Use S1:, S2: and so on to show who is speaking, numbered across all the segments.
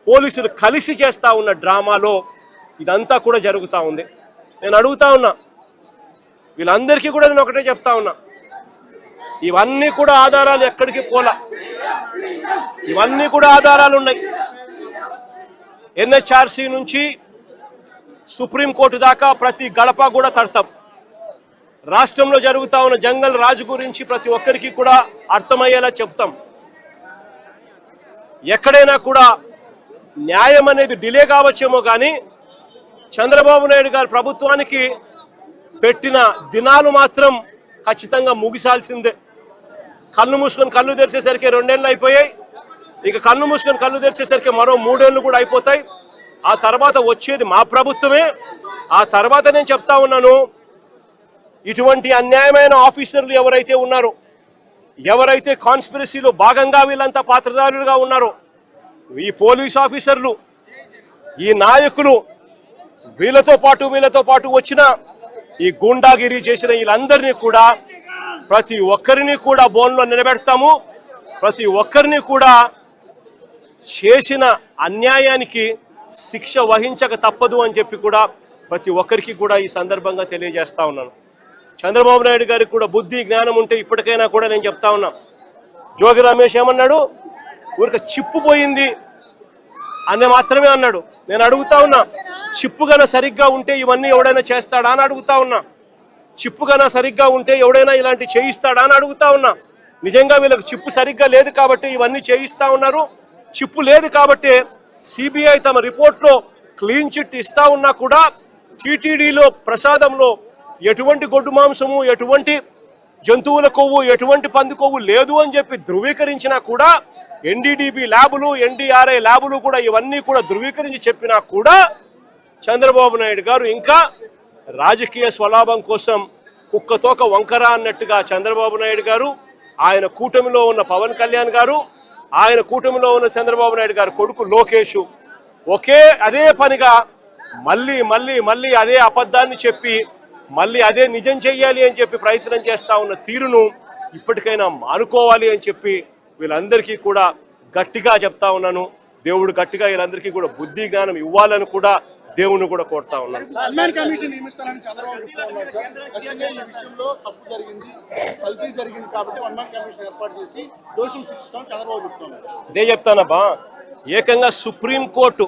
S1: పోలీసులు కలిసి చేస్తూ ఉన్న డ్రామాలో ఇదంతా కూడా జరుగుతూ ఉంది. నేను అడుగుతా ఉన్నా, వీళ్ళందరికీ కూడా నేను ఒకటే చెప్తా ఉన్నా, ఇవన్నీ కూడా ఆధారాలు ఎక్కడికి పోలా, ఇవన్నీ కూడా ఆధారాలు ఉన్నాయి. ఎన్హెచ్ఆర్సీ నుంచి సుప్రీంకోర్టు దాకా ప్రతి గడప కూడా తడతాం. రాష్ట్రంలో జరుగుతూ ఉన్న జంగల్ రాజు గురించి ప్రతి ఒక్కరికి కూడా అర్థమయ్యేలా చెప్తాం. ఎక్కడైనా కూడా న్యాయం అనేది డిలే కావచ్చేమో కానీ చంద్రబాబు నాయుడు గారి ప్రభుత్వానికి పెట్టిన దినాలు మాత్రం ఖచ్చితంగా ముగిసాల్సిందే. కళ్ళు మూసుకొని కళ్ళు తెరిచేసరికి 2 ఏళ్ళు అయిపోయాయి. ఇక కళ్ళు మూసుకొని కళ్ళు తెరిచేసరికి మరో 3 ఏళ్ళు కూడా అయిపోతాయి. ఆ తర్వాత వచ్చేది మా ప్రభుత్వమే. ఆ తర్వాత నేను చెప్తా ఉన్నాను, ఇటువంటి అన్యాయమైన ఆఫీసర్లు ఎవరైతే ఉన్నారో, ఎవరైతే కాన్స్పిరసీలో భాగంగా వీళ్ళంతా పాత్రధారులుగా ఉన్నారో, ఈ పోలీస్ ఆఫీసర్లు, ఈ నాయకులు, వీళ్ళతో పాటు వచ్చిన ఈ గూండాగిరి చేసిన వీళ్ళందరినీ కూడా ప్రతి ఒక్కరిని కూడా బోన్లో నిలబెడతాము. ప్రతి ఒక్కరిని కూడా చేసిన అన్యాయానికి శిక్ష వహించక తప్పదు అని చెప్పి కూడా ప్రతి ఒక్కరికి కూడా ఈ సందర్భంగా తెలియజేస్తా ఉన్నాను. చంద్రబాబు నాయుడు గారికి కూడా బుద్ధి జ్ఞానం ఉంటే ఇప్పటికైనా కూడా నేను చెప్తా ఉన్నా, జోగి రమేష్ ఏమన్నాడు, ఊరికి చిప్పు పోయింది అని మాత్రమే అన్నాడు. నేను అడుగుతా ఉన్నా, చిప్పు గన సరిగ్గా ఉంటే ఇవన్నీ ఎవడైనా చేస్తాడా అని అడుగుతా ఉన్నా. చిప్పు గన సరిగ్గా ఉంటే ఎవడైనా ఇలాంటి చేయిస్తాడా అని అడుగుతా ఉన్నా. నిజంగా వీళ్ళకి చిప్పు సరిగ్గా లేదు కాబట్టి ఇవన్నీ చేయిస్తా ఉన్నారు. చిప్పు లేదు కాబట్టి సిబిఐ తమ రిపోర్ట్లో క్లీన్ చిట్ ఇస్తా ఉన్నా కూడా టీటీడీలో ప్రసాదంలో ఎటువంటి గొడ్డు మాంసము, ఎటువంటి జంతువుల కొవ్వు, ఎటువంటి పంది కొవ్వు లేదు అని చెప్పి ధృవీకరించినా కూడా, ఎన్డీడీబీ ల్యాబులు, ఎన్డీఆర్ఐ ల్యాబులు కూడా ఇవన్నీ కూడా ధృవీకరించి చెప్పినా కూడా చంద్రబాబు నాయుడు గారు ఇంకా రాజకీయ స్వలాభం కోసం కుక్కతోక వంకర అన్నట్టుగా చంద్రబాబు నాయుడు గారు, ఆయన కూటమిలో ఉన్న పవన్ కళ్యాణ్ గారు, ఆయన కూటమిలో ఉన్న చంద్రబాబు నాయుడు గారు కొడుకు లోకేష్ అదే పనిగా మళ్ళీ అదే అబద్ధాన్ని చెప్పి మళ్ళీ అదే నిజం చెయ్యాలి అని చెప్పి ప్రయత్నం చేస్తా ఉన్న తీరును ఇప్పటికైనా అనుకోవాలి అని చెప్పి వీళ్ళందరికీ కూడా గట్టిగా చెప్తా ఉన్నాను. దేవుడు గట్టిగా వీళ్ళందరికీ కూడా బుద్ధి జ్ఞానం ఇవ్వాలని కూడా దేవుని కూడా కోరుతా ఉన్నాను. అదే చెప్తానబ్బా, ఏకంగా సుప్రీంకోర్టు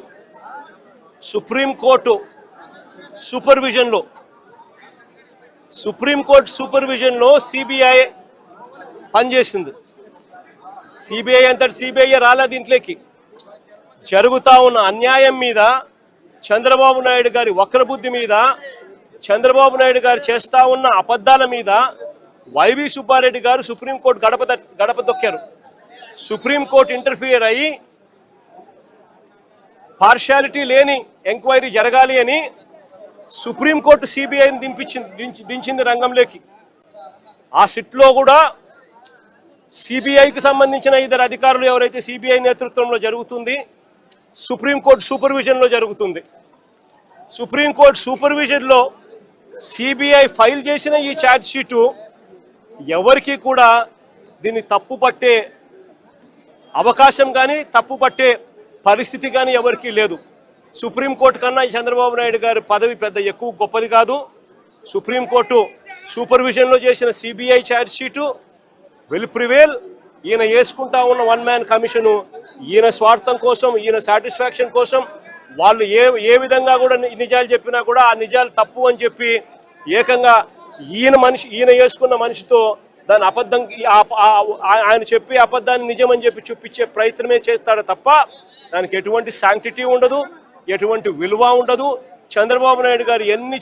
S1: సూపర్విజన్లో సిబిఐ పనిచేసింది. సిబిఐ అంతటి సిబిఐ రాలే దీంట్లోకి. జరుగుతా ఉన్న అన్యాయం మీద, చంద్రబాబు నాయుడు గారి వక్రబుద్ధి మీద, చంద్రబాబు నాయుడు గారు చేస్తా ఉన్న అబద్ధాల మీద వైవి సుబ్బారెడ్డి గారు సుప్రీంకోర్టు గడప దొక్కారు. సుప్రీంకోర్టు ఇంటర్ఫియర్ అయ్యి పార్షాలిటీ లేని ఎంక్వైరీ జరగాలి అని సుప్రీంకోర్టు సిబిఐని దించింది రంగంలోకి. ఆ సిట్లో కూడా సిబిఐకి సంబంధించిన 2 అధికారులు ఎవరైతే సిబిఐ నేతృత్వంలో జరుగుతుంది, సుప్రీంకోర్టు సూపర్విజన్లో జరుగుతుంది. సుప్రీంకోర్టు సూపర్విజన్లో సిబిఐ ఫైల్ చేసిన ఈ ఛార్జ్ షీటు ఎవరికి కూడా దీన్ని తప్పు పట్టే అవకాశం కానీ తప్పు పట్టే పరిస్థితి కానీ ఎవరికీ లేదు. సుప్రీంకోర్టు కన్నా చంద్రబాబు నాయుడు గారి పదవి పెద్ద ఎక్కువ గొప్పది కాదు. సుప్రీంకోర్టు సూపర్విజన్లో చేసిన CBI charge sheet will prevail. ఈయన వేసుకుంటా ఉన్న 1 మ్యాన్ కమిషను ఈయన స్వార్థం కోసం, ఈయన సాటిస్ఫాక్షన్ కోసం వాళ్ళు ఏ విధంగా కూడా నిజాలు చెప్పినా కూడా ఆ నిజాలు తప్పు అని చెప్పి ఏకంగా ఈయన వేసుకున్న మనిషితో దాని అబద్ధం, ఆయన చెప్పి అబద్ధాన్ని నిజమని చెప్పి చూపించే ప్రయత్నమే చేస్తాడు తప్ప దానికి ఎటువంటి శాంక్టిటీ ఉండదు, ఎటువంటి విలువ ఉండదు. చంద్రబాబు నాయుడు గారు ఎన్ని